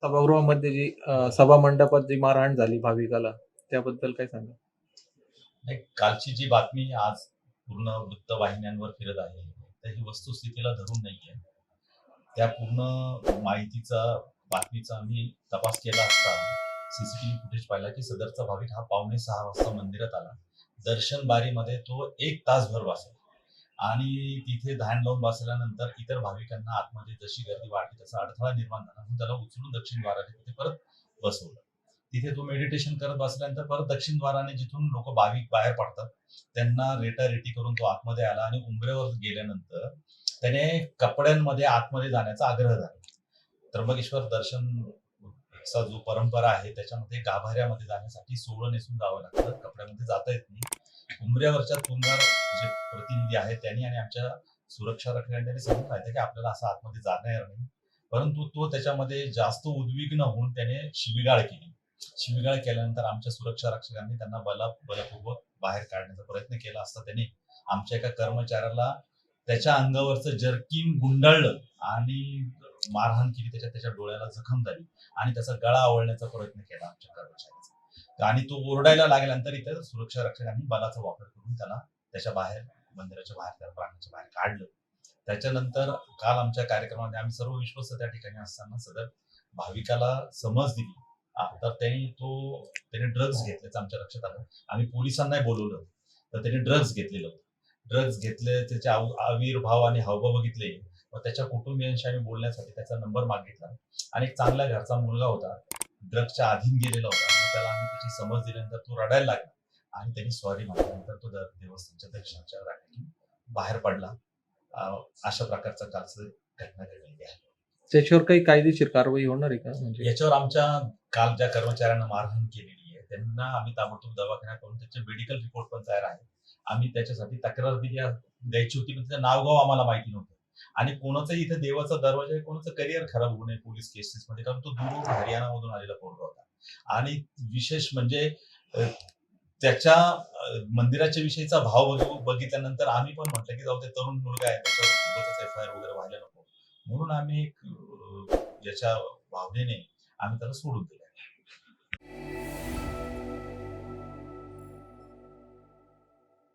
सभागृहामध्ये जी सभा मंडपात जी मारहाण झाली भाविकाला, त्याबद्दल काय सांगाल? नाही, कालची जी बातमी आज पूर्ण वृत्तवाहिन्यांवर फिरत आहे, तर ही वस्तुस्थितीला धरून नाहीये. त्या पूर्ण बातमीचा आम्ही तपास केला असता सीसीटीव्ही फुटेज पाहिला की सदरचा भाविक हा 5:45 वाजता मंदिरात आला. दर्शन बारीमध्ये तो 1 तासभर बसला आणि तिथे ध्यान लावून बसल्यानंतर इतर भाविकांना आतमध्ये जशी गर्दी वाढली तसा अडथळा निर्माण झाला म्हणून त्याला उचलून दक्षिण द्वाराने तिथे परत बसवलं. तिथे तो मेडिटेशन करत बसल्यानंतर परत दक्षिण द्वाराने जिथून लोक भाविक बाहेर पडतात त्यांना रेटारेटी करून तो आतमध्ये आला आणि उंबऱ्यावर गेल्यानंतर त्याने कपड्यांमध्ये आतमध्ये जाण्याचा आग्रह झाला. त्र्यंबकेश्वर दर्शनचा जो परंपरा आहे त्याच्यामध्ये गाभाऱ्यामध्ये जाण्यासाठी सोवळं नेसून जावं लागतं, कपड्यामध्ये जाता येत नाही. उंबऱ्यावरच्या तुंगार जे प्रतिनिधी आहेत त्यांनी आणि आमच्या सुरक्षा रक्षकांनी त्यांनी सांगितलं आहे की आपल्याला असं आतमध्ये जाता येणार नाही, परंतु तो त्याच्यामध्ये जास्त उद्विग्न होऊन त्याने शिवीगाळ केली. शिवीगाळ केल्यानंतर आमच्या सुरक्षा रक्षकांनी त्यांना बलपूर्वक बाहेर काढण्याचा प्रयत्न केला असता त्यांनी आमच्या एका कर्मचाऱ्याला त्याच्या अंगावरचं जर्किन गुंडाळलं आणि मारहाण केली. त्याच्या डोळ्याला जखम झाली आणि त्याचा गळा आवळण्याचा प्रयत्न केला आमच्या कर्मचाऱ्याचा आणि तो ओरडायला लागल्यानंतर इतर सुरक्षा रक्षकांनी बलाचा वापर करून त्याला त्याच्या बाहेर मंदिराच्या बाहेर त्या प्रांगणाच्या बाहेर काढलं. त्याच्यानंतर काल आमच्या कार्यक्रमामध्ये आम्ही सर्व विश्वस्त त्या ठिकाणी असताना सदर भाविकाला समज दिली तर त्याने ड्रग्ज घेतल्याचं आमच्या लक्षात आलं. आम्ही पोलिसांनाही बोलवलं तर त्याने ड्रग्ज घेतलेलं होतं. ड्रग्ज घेतले, त्याचे आविर्भाव आणि हावभाव बघितले, मग त्याच्या कुटुंबियांशी आम्ही बोलण्यासाठी त्याचा नंबर मागितला आणि एक चांगल्या घरचा मुलगा होता, ड्रग्जच्या अधीन गेलेला होता. त्याला आम्ही त्याची समज दिल्यानंतर तो रडायला लागला आणि त्यांनी सॉरी म्हटल्यानंतर तो देवस्थानच्या दर्शनाच्या राखीतून बाहेर पडला. अशा प्रकारचा कालचं घटना घडलेली आहे. त्याच्यावर काही कायदेशीर कारवाई होणार आहे का? म्हणजे याच्यावर आमच्या काल ज्या कर्मचाऱ्यांना मारहाण केलेली आहे त्यांना आम्ही ताबडतोब दवाखान्यात करून त्याचे मेडिकल रिपोर्ट पण तयार आहे. आम्ही त्याच्यासाठी तक्रार द्यायची होती, पण त्याचं नावगाव आम्हाला माहिती नव्हतं आणि कोणाचं इथे देवाचा दरवाजा आहे, कोणाचं करिअर खराब होऊ नये पोलीस केसेस मध्ये, कारण तो दुरून हरियाणामधून आलेला पोरगा होता आणि विशेष म्हणजे त्याच्या मंदिराच्या विषयीचा भाव बघितल्यानंतर आम्ही पण म्हटलं की जाऊ ते तरुण मुलगा आहे, त्याच्यावर एफआयआर वगैरे व्हायला नको, म्हणून आम्ही याच्या भावनेने आम्ही त्याला सोडून दिलं.